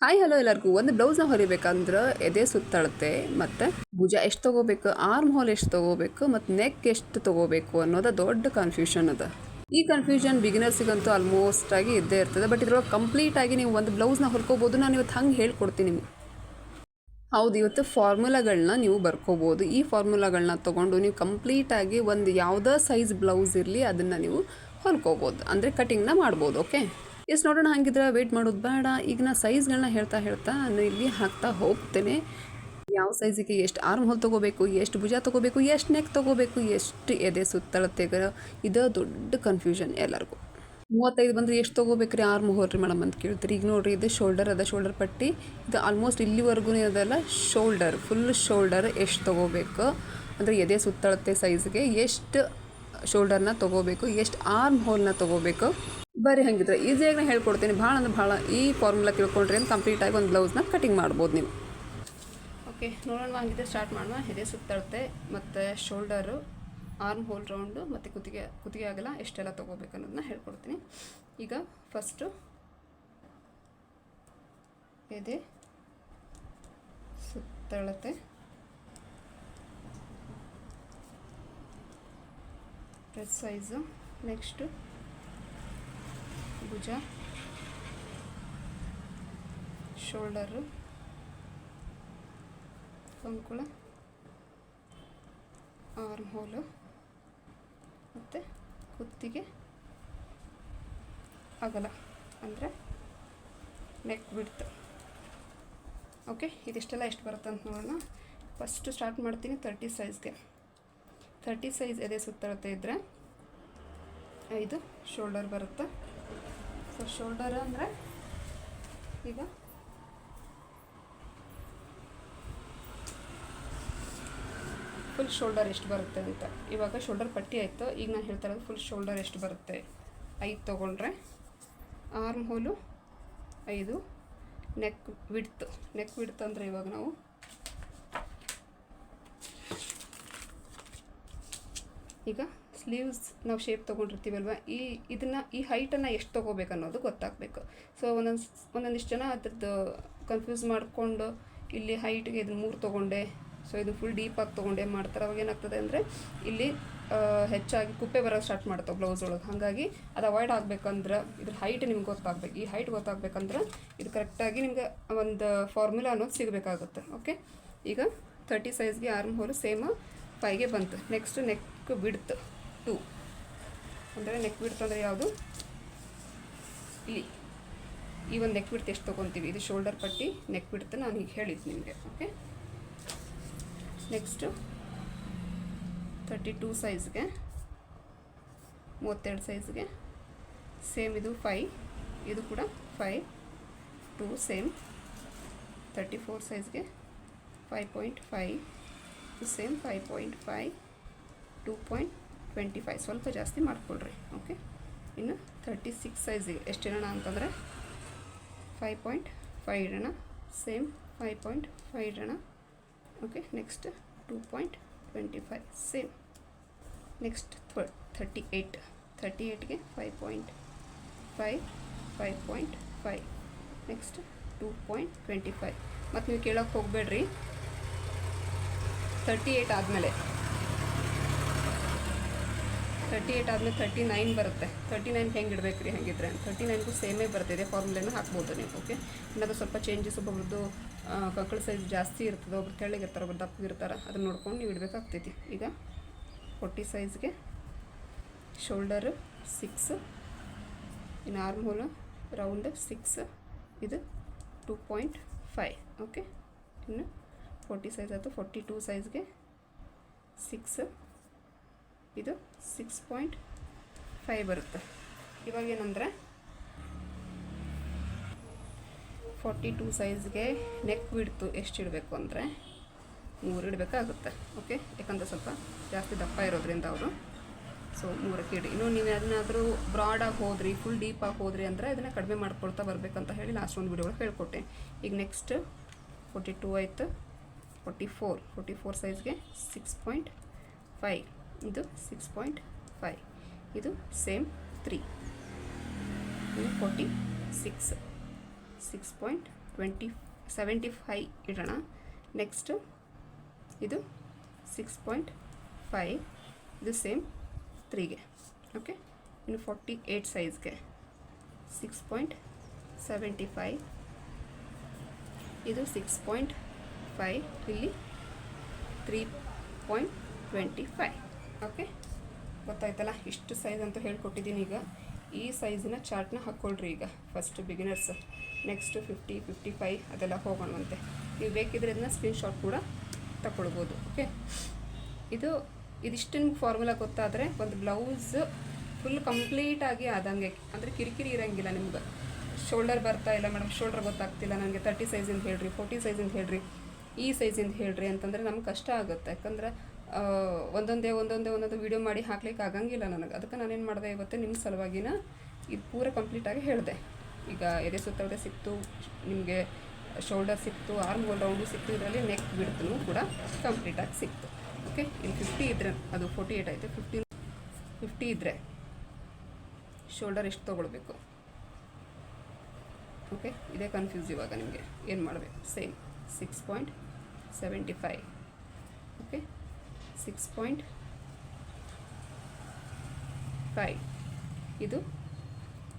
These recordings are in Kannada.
ಹಾಯ್ ಹಲೋ ಎಲ್ಲರಿಗೂ. ಒಂದು ಬ್ಲೌಸ್ನ ಹೊಲಿಬೇಕಂದ್ರೆ ಎದೆ ಸುತ್ತಳತೆ ಮತ್ತು ಭುಜ ಎಷ್ಟು ತೊಗೋಬೇಕು, ಆರ್ಮ್ ಹೋಲ್ ಎಷ್ಟು ತೊಗೋಬೇಕು ಮತ್ತು ನೆಕ್ ಎಷ್ಟು ತೊಗೋಬೇಕು ಅನ್ನೋದು ದೊಡ್ಡ ಕನ್ಫ್ಯೂಷನ್ ಅದ. ಈ ಕನ್ಫ್ಯೂಷನ್ ಬಿಗಿನರ್ಸಿಗಂತೂ ಆಲ್ಮೋಸ್ಟ್ ಆಗಿ ಇದ್ದೇ ಇರ್ತದೆ. ಬಟ್ ಇದ್ರೊಳಗೆ ಕಂಪ್ಲೀಟಾಗಿ ನೀವು ಒಂದು ಬ್ಲೌಸ್ನ ಹೊಲ್ಕೋಬೋದು. ನಾನು ಇವತ್ತು ಹಂಗೆ ಹೇಳ್ಕೊಡ್ತೀನಿ ನಿಮ್ಗೆ. ಹೌದು, ಇವತ್ತು ಫಾರ್ಮುಲಾಗಳನ್ನ ನೀವು ಬರ್ಕೋಬೋದು. ಈ ಫಾರ್ಮುಲಾಗಳನ್ನ ತೊಗೊಂಡು ನೀವು ಕಂಪ್ಲೀಟಾಗಿ ಒಂದು ಯಾವುದೇ ಸೈಜ್ ಬ್ಲೌಸ್ ಇರಲಿ ಅದನ್ನು ನೀವು ಹೊಲ್ಕೋಬೋದು, ಅಂದರೆ ಕಟಿಂಗ್ನ ಮಾಡ್ಬೋದು. ಓಕೆ, ಎಷ್ಟು ನೋಡೋಣ. ಹಂಗಿದ್ರೆ ವೆಯ್ಟ್ ಮಾಡೋದು ಬೇಡ. ಈಗ ನಾ ಸೈಜ್ಗಳನ್ನ ಹೇಳ್ತಾ ನಾನು ಇಲ್ಲಿ ಹಾಕ್ತಾ ಹೋಗ್ತೇನೆ. ಯಾವ ಸೈಜಿಗೆ ಎಷ್ಟು ಆರ್ಮ್ ಹೋಲ್ ತೊಗೋಬೇಕು, ಎಷ್ಟು ಭುಜ ತೊಗೋಬೇಕು, ಎಷ್ಟು ನೆಕ್ ತೊಗೋಬೇಕು, ಎಷ್ಟು ಎದೆ ಸುತ್ತಳತೆಗ, ಇದು ದೊಡ್ಡ ಕನ್ಫ್ಯೂಷನ್ ಎಲ್ಲರಿಗೂ. 35 ಬಂದರೆ ಎಷ್ಟು ತೊಗೋಬೇಕ್ರಿ ಆರ್ಮ್ ಹೋಲ್ ರೀ ಮೇಡಮ್ ಅಂತ ಕೇಳ್ತೀರಿ. ಈಗ ನೋಡಿರಿ, ಇದು ಶೋಲ್ಡರ್ ಅದ, ಶೋಲ್ಡರ್ ಪಟ್ಟಿ ಇದು ಆಲ್ಮೋಸ್ಟ್ ಇಲ್ಲಿವರೆಗೂ ಅದೆಲ್ಲ ಶೋಲ್ಡರ್, ಫುಲ್ ಶೋಲ್ಡರ್ ಎಷ್ಟು ತೊಗೋಬೇಕು ಅಂದರೆ ಎದೆ ಸುತ್ತಳತೆ ಸೈಜ್ಗೆ ಎಷ್ಟು ಶೋಲ್ಡರ್ನ ತೊಗೋಬೇಕು, ಎಷ್ಟು ಆರ್ಮ್ ಹೋಲ್ನ ತೊಗೋಬೇಕು. ಬರೀ ಹಂಗಿದ್ರೆ ಈಸಿಯಾಗಿ ನಾನು ಹೇಳ್ಕೊಡ್ತೀನಿ. ಭಾಳ ಅಂದ್ರೆ ಭಾಳ ಈ ಫಾರ್ಮುಲಾ ತಿಳ್ಕೊಂಡ್ರೆ ಅಂತ ಕಂಪ್ಲೀಟಾಗಿ ಒಂದು ಬ್ಲೌಸ್ನ ಕಟಿಂಗ್ ಮಾಡ್ಬೋದು ನೀವು. ಓಕೆ, ನೋಡೋಣ. ಹಂಗಿದ್ರೆ ಸ್ಟಾರ್ಟ್ ಮಾಡೋಣ. ಎದೆ ಸುತ್ತಳತೆ ಮತ್ತು ಶೋಲ್ಡರು, ಆರ್ಮ್ ಹೋಲ್ ರೌಂಡು ಮತ್ತು ಕುತ್ತಿಗೆ ಆಗಲ್ಲ ಎಷ್ಟೆಲ್ಲ ತೊಗೋಬೇಕು ಅನ್ನೋದನ್ನ ಹೇಳ್ಕೊಡ್ತೀನಿ. ಈಗ ಫಸ್ಟು ಎದೆ ಸುತ್ತಳತೆ, ಡ್ರೆಸ್ ಸೈಜು, ನೆಕ್ಸ್ಟು ಭುಜ, ಶೋಲ್ಡರು, ಕಂಕುಳ, ಆರ್ಮ್ ಹೋಲು ಮತ್ತು ಕುತ್ತಿಗೆ ಅಗಲ ಅಂದರೆ ನೆಕ್ ಬಿಡ್ತು. ಓಕೆ, ಇದಿಷ್ಟೆಲ್ಲ ಎಷ್ಟು ಬರುತ್ತೆ ಅಂತ ನೋಡೋಣ. ಫಸ್ಟು ಸ್ಟಾರ್ಟ್ ಮಾಡ್ತೀನಿ 30 ಸೈಜ್ಗೆ. 30 ಸೈಜ್ ಎದೆ ಸುತ್ತಳತೆ ಇದ್ದರೆ 5 ಶೋಲ್ಡರ್ ಬರುತ್ತೆ. ಸೊ ಶೋಲ್ಡರ್ ಅಂದರೆ ಈಗ ಫುಲ್ ಶೋಲ್ಡರ್ ಎಷ್ಟು ಬರುತ್ತೆ ಅಂತ. ಇವಾಗ ಶೋಲ್ಡರ್ ಪಟ್ಟಿ ಆಯಿತು. ಈಗ ನಾನು ಹೇಳ್ತಾ ಇರೋದು ಫುಲ್ ಶೋಲ್ಡರ್ ಎಷ್ಟು ಬರುತ್ತೆ. 5 ತೊಗೊಂಡ್ರೆ, ಆರ್ಮ್ ಹೋಲು 5, ನೆಕ್ ವಿಡ್ತ್ ಅಂದರೆ ಇವಾಗ ನಾವು ಈಗ ಸ್ಲೀವ್ಸ್ ನಾವು ಶೇಪ್ ತೊಗೊಂಡಿರ್ತೀವಲ್ವ, ಈ ಹೈಟನ್ನು ಎಷ್ಟು ತೊಗೋಬೇಕು ಅನ್ನೋದು ಗೊತ್ತಾಗಬೇಕು. ಸೊ ಒಂದೊಂದಿಷ್ಟು ಜನ ಅದ್ರದ್ದು ಕನ್ಫ್ಯೂಸ್ ಮಾಡಿಕೊಂಡು ಇಲ್ಲಿ ಹೈಟ್ಗೆ ಇದನ್ನು 3 ತೊಗೊಂಡೆ, ಸೊ ಇದು ಫುಲ್ ಡೀಪಾಗಿ ತೊಗೊಂಡೆ ಮಾಡ್ತಾರೆ. ಅವಾಗ ಏನಾಗ್ತದೆ ಅಂದರೆ ಇಲ್ಲಿ ಹೆಚ್ಚಾಗಿ ಕುಪ್ಪೆ ಬರೋದು ಸ್ಟಾರ್ಟ್ ಮಾಡ್ತಾವೆ ಬ್ಲೌಸ್ ಒಳಗೆ. ಹಾಗಾಗಿ ಅದು ಅವಾಯ್ಡ್ ಆಗಬೇಕಂದ್ರೆ ಇದ್ರ ಹೈಟ್ ನಿಮ್ಗೆ ಗೊತ್ತಾಗಬೇಕು. ಈ ಹೈಟ್ ಗೊತ್ತಾಗಬೇಕಂದ್ರೆ ಇದು ಕರೆಕ್ಟಾಗಿ ನಿಮ್ಗೆ ಒಂದು ಫಾರ್ಮುಲಾ ಅನ್ನೋದು ಸಿಗಬೇಕಾಗುತ್ತೆ. ಓಕೆ, ಈಗ 30 ಸೈಜ್ಗೆ ಆರ್ಮ್ ಹೋಲು ಸೇಮ್ 5ಗೆ ಬಂತು. ನೆಕ್ಸ್ಟ್ ನೆಕ್ ಬಿಡ್ತ್ 2 ಅಂದರೆ ನೆಕ್ ಬಿಡ್ತ್ ಅಂದರೆ ಯಾವುದು, ಇಲ್ಲಿ ಈ ಒಂದು ನೆಕ್ ಬಿಡ್ತ್ ಎಷ್ಟು ತೊಗೊತೀವಿ, ಇದು ಶೋಲ್ಡರ್ ಪಟ್ಟಿ ನೆಕ್ ಬಿಡ್ತ್ ನಾನು ಈಗ ಹೇಳಿದ್ದು ನಿಮಗೆ. ಓಕೆ, ನೆಕ್ಸ್ಟು 32 ಸೈಜ್ಗೆ, 32 ಸೈಜ್ಗೆ ಸೇಮ್ ಇದು 5, ಇದು ಕೂಡ 5, 2 ಸೇಮ್. 34 ಸೈಜ್ಗೆ 5.5, ಸೇಮ್ 5.5, 2.25, ಸ್ವಲ್ಪ ಜಾಸ್ತಿ ಮಾಡ್ಕೊಳ್ರಿ. ಓಕೆ, ಇನ್ನು 36 ಸೈಜಿಗೆ ಎಷ್ಟು ಇಡೋಣ ಅಂತಂದರೆ 5.5 ಇಡೋಣ, ಸೇಮ್ 5.5 ಇಡೋಣ. Okay, next 2.25 same. ನೆಕ್ಸ್ಟ್ 38ಗೆ 5.5, 5.5, ನೆಕ್ಸ್ಟ್ 2.25. ಮತ್ತು ನೀವು ಕೇಳೋಕ್ಕೆ ಹೋಗಬೇಡ್ರಿ. 38 ಆದಮೇಲೆ 39 ಬರುತ್ತೆ. 39 ಹೆಂಗೆ ಇಡಬೇಕು ರೀ ಹಾಗಿದ್ರೆ? 39ಗೂ ಸೇಮೇ ಬರ್ತಿದೆ, ಫಾರ್ಮುಲೆನೂ ಹಾಕ್ಬೋದು ನೀವು. ಓಕೆ, ಏನಾದರೂ ಸ್ವಲ್ಪ ಚೇಂಜಸ್, ಒಬ್ಬೊಬ್ರದ್ದು ಕಂಕಳ ಸೈಜ್ ಜಾಸ್ತಿ ಇರ್ತದೆ, ಒಬ್ರು ತೆಳ್ಳಗಿರ್ತಾರೆ, ಒಬ್ರು ದಪ್ಪಗಿರ್ತಾರೆ, ಅದನ್ನು ನೋಡ್ಕೊಂಡು ನೀವು ಇಡಬೇಕಾಗ್ತೈತಿ. ಈಗ 40 ಸೈಜ್ಗೆ ಶೋಲ್ಡರು 6, ಇನ್ನು ಆರ್ಮ್ ಹೋಲು ರೌಂಡ್ 6, ಇದು 2.5. ಓಕೆ, ಇನ್ನು 40 ಸೈಜ್ ಆಯಿತು. 42 ಸೈಜ್ಗೆ 6, ಇದು 6.5 ಬರುತ್ತೆ. ಇವಾಗ ಏನಂದರೆ 42 ಸೈಜ್ಗೆ ನೆಕ್ ಬಿಡ್ತು ಎಷ್ಟು ಇಡಬೇಕು ಅಂದರೆ 3 ಇಡಬೇಕಾಗುತ್ತೆ. ಓಕೆ, ಯಾಕಂದರೆ ಸ್ವಲ್ಪ ಜಾಸ್ತಿ ದಪ್ಪ ಇರೋದ್ರಿಂದ ಅವರು, ಸೊ 3ಕ್ಕೆ ಇಡಿ. ಇನ್ನು ನೀವು ಅದನ್ನಾದರೂ ಬ್ರಾಡಾಗಿ ಹೋದ್ರಿ, ಫುಲ್ ಡೀಪಾಗಿ ಹೋದ್ರಿ ಅಂದರೆ ಅದನ್ನು ಕಡಿಮೆ ಮಾಡ್ಕೊಳ್ತಾ ಬರಬೇಕಂತ ಹೇಳಿ ಲಾಸ್ಟ್ ಒಂದು ವಿಡಿಯೋ ಒಳಗೆ ಹೇಳ್ಕೊಟ್ಟೆ. ಈಗ ನೆಕ್ಸ್ಟ್ 42 ಆಯಿತು. 44 ಸೈಜ್ಗೆ 6.5, ಇದು 6.5, ಇದು ಸೇಮ್ 3, ಇದು 46, 6.5 75 ಇಡೋಣ. ನೆಕ್ಸ್ಟು ಇದು 6.5, ಇದು ಸೇಮ್ 3ಗೆ. ಓಕೆ, ಇನ್ನು 48 ಸೈಜ್ಗೆ 6.75, ಇದು 6.5, ಇಲ್ಲಿ 3.25. ಓಕೆ, ಗೊತ್ತಾಯ್ತಲ್ಲ? ಇಷ್ಟು ಸೈಜ್ ಅಂತೂ ಹೇಳ್ಕೊಟ್ಟಿದ್ದೀನಿ. ಈಗ ಈ ಸೈಜಿನ ಚಾರ್ಟ್ನ ಹಾಕ್ಕೊಳ್ರಿ ಈಗ ಫಸ್ಟ್ ಬಿಗಿನರ್ಸ್. ನೆಕ್ಸ್ಟು 50, 55 ಅದೆಲ್ಲ ಹೋಗೋಣವಂತೆ. ನೀವು ಬೇಕಿದ್ರೆ ಇದನ್ನ ಸ್ಕ್ರೀನ್ಶಾಟ್ ಕೂಡ ತಗೊಳ್ಬೋದು. ಓಕೆ, ಇದಿಷ್ಟು ನಿಮ್ಗೆ ಫಾರ್ಮುಲಾ ಗೊತ್ತಾದರೆ ಒಂದು ಬ್ಲೌಸ್ ಫುಲ್ ಕಂಪ್ಲೀಟಾಗಿ ಆದಂಗೆ, ಅಂದರೆ ಕಿರಿಕಿರಿ ಇರೋಂಗಿಲ್ಲ ನಿಮ್ಗೆ. ಶೋಲ್ಡರ್ ಬರ್ತಾ ಇಲ್ಲ ಮೇಡಮ್, ಶೋಲ್ಡರ್ ಗೊತ್ತಾಗ್ತಿಲ್ಲ ನನಗೆ, 30 ಸೈಜಿಂದ ಹೇಳ್ರಿ, 40 ಸೈಜಿಂದ ಹೇಳ್ರಿ, ಈ ಸೈಜಿಂದ ಹೇಳ್ರಿ ಅಂತಂದರೆ ನಮ್ಗೆ ಕಷ್ಟ ಆಗುತ್ತೆ. ಯಾಕಂದರೆ ಒಂದೊಂದು ವೀಡಿಯೋ ಮಾಡಿ ಹಾಕ್ಲಿಕ್ಕೆ ಆಗಂಗಿಲ್ಲ ನನಗೆ. ಅದಕ್ಕೆ ನಾನೇನು ಮಾಡಿದೆ, ಇವತ್ತು ನಿಮ್ಮ ಸಲುವಾಗಿನ ಇದು ಪೂರ ಕಂಪ್ಲೀಟಾಗಿ ಹೇಳಿದೆ. ಈಗ ಎದೆ ಸುತ್ತಳತೆ ಸಿಕ್ತು, ನಿಮಗೆ ಶೋಲ್ಡರ್ ಸಿಕ್ತು, ಆರ್ಮ್ ಹೋಲ್ ರೌಂಡು ಸಿಕ್ತು, ಇದರಲ್ಲಿ ನೆಕ್ ಬಿಡ್ತೂ ಕೂಡ ಕಂಪ್ಲೀಟಾಗಿ ಸಿಕ್ತು. ಓಕೆ, ಇಲ್ಲಿ 50 ಇದ್ದರೆ, ಅದು 48 ಆಯಿತು. 50 ಇದ್ದರೆ ಶೋಲ್ಡರ್ ಎಷ್ಟು ತೊಗೊಳ್ಬೇಕು? ಓಕೆ, ಇದೇ ಕನ್ಫ್ಯೂಸ್ ಇವಾಗ ನಿಮಗೆ. ಏನು ಮಾಡಬೇಕು? ಸೇಮ್ 6.75. ಓಕೆ, 6.5, ಇದು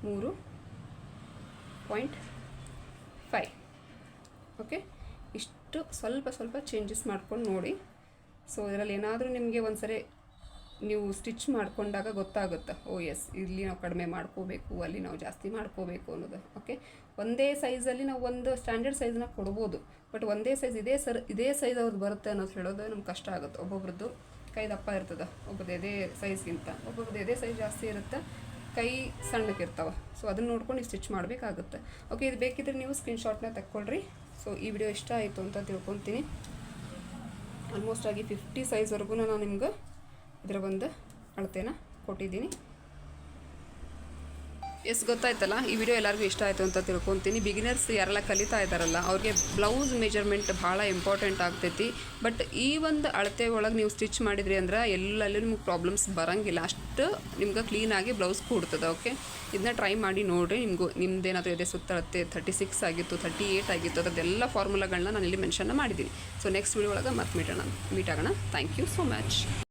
3.5. ಓಕೆ, ಇಷ್ಟು ಸ್ವಲ್ಪ ಚೇಂಜಸ್ ಮಾಡ್ಕೊಂಡು ನೋಡಿ. ಸೊ ಇದರಲ್ಲಿ ಏನಾದರೂ ನಿಮಗೆ ಒಂದ್ಸರಿ ನೀವು ಸ್ಟಿಚ್ ಮಾಡ್ಕೊಂಡಾಗ ಗೊತ್ತಾಗುತ್ತೆ, ಓ ಎಸ್, ಇಲ್ಲಿ ನಾವು ಕಡಿಮೆ ಮಾಡ್ಕೋಬೇಕು, ಅಲ್ಲಿ ನಾವು ಜಾಸ್ತಿ ಮಾಡ್ಕೋಬೇಕು ಅನ್ನೋದು. ಓಕೆ, ಒಂದೇ ಸೈಜಲ್ಲಿ ನಾವು ಒಂದು ಸ್ಟ್ಯಾಂಡರ್ಡ್ ಸೈಜ್ನ ಕೊಡ್ಬೋದು, ಬಟ್ ಒಂದೇ ಸೈಜ್ ಇದೇ ಸೈಜ್ ಅವ್ರದ್ದು ಬರುತ್ತೆ ಅನ್ನೋದು ಹೇಳೋದು ನಮ್ಗೆ ಕಷ್ಟ ಆಗುತ್ತೆ. ಒಬ್ಬೊಬ್ರದ್ದು ಕೈ ದಪ್ಪ ಇರ್ತದೆ, ಒಬ್ಬರದ್ದು ಎದೆ ಸೈಜ್ಗಿಂತ ಒಬ್ಬೊಬ್ರದ್ದು ಎದೆ ಸೈಜ್ ಜಾಸ್ತಿ ಇರುತ್ತೆ, ಕೈ ಸಣ್ಣಕ್ಕಿರ್ತಾವೆ. ಸೊ ಅದನ್ನು ನೋಡ್ಕೊಂಡು ನೀವು ಸ್ಟಿಚ್ ಮಾಡಬೇಕಾಗುತ್ತೆ. ಓಕೆ, ಇದು ಬೇಕಿದ್ರೆ ನೀವು ಸ್ಕ್ರೀನ್ಶಾಟ್ನ ತಕ್ಕೊಳ್ರಿ. ಸೊ ಈ ವಿಡಿಯೋ ಇಷ್ಟ ಆಯಿತು ಅಂತ ತಿಳ್ಕೊತೀನಿ. ಆಲ್ಮೋಸ್ಟ್ ಆಗಿ 50 ಸೈಜ್ವರೆಗೂ ನಾನು ನಿಮ್ಗೆ ಇದರ ಒಂದು ಅಳತೆನ ಕೊಟ್ಟಿದ್ದೀನಿ. ಎಸ್, ಗೊತ್ತಾಯ್ತಲ್ಲ? ಈ ವಿಡಿಯೋ ಎಲ್ಲರಿಗೂ ಇಷ್ಟ ಆಯಿತು ಅಂತ ತಿಳ್ಕೊತೀನಿ. ಬಿಗಿನರ್ಸ್ ಯಾರೆಲ್ಲ ಕಲಿತಾ ಇದ್ದಾರಲ್ಲ ಅವ್ರಿಗೆ ಬ್ಲೌಸ್ ಮೆಜರ್ಮೆಂಟ್ ಭಾಳ ಇಂಪಾರ್ಟೆಂಟ್ ಆಗ್ತೈತಿ. ಬಟ್ ಈ ಒಂದು ಅಳತೆ ಒಳಗೆ ನೀವು ಸ್ಟಿಚ್ ಮಾಡಿದ್ರಿ ಅಂದ್ರೆ ಎಲ್ಲೆಲ್ಲೂ ನಿಮ್ಗೆ ಪ್ರಾಬ್ಲಮ್ಸ್ ಬರೋಂಗಿಲ್ಲ, ಅಷ್ಟು ನಿಮ್ಗೆ ಕ್ಲೀನಾಗಿ ಬ್ಲೌಸ್ ಕೂಡ್ತದೆ. ಓಕೆ, ಇದನ್ನ ಟ್ರೈ ಮಾಡಿ ನೋಡಿರಿ. ನಿಮ್ದೇನಾದರೂ ಎದೆ ಸುತ್ತಳತೆ 36 ಆಗಿತ್ತು, 38 ಆಗಿತ್ತು, ಅದರದ್ದೆಲ್ಲ ಫಾರ್ಮುಲಾಗಳನ್ನ ನಾನು ಇಲ್ಲಿ ಮೆನ್ಷನ್ ಮಾಡಿದ್ದೀನಿ. ಸೊ ನೆಕ್ಸ್ಟ್ ವಿಡಿಯೋ ಒಳಗೆ ಮತ್ತೆ ಮೀಟ್ ಆಗೋಣ. Thank you so much.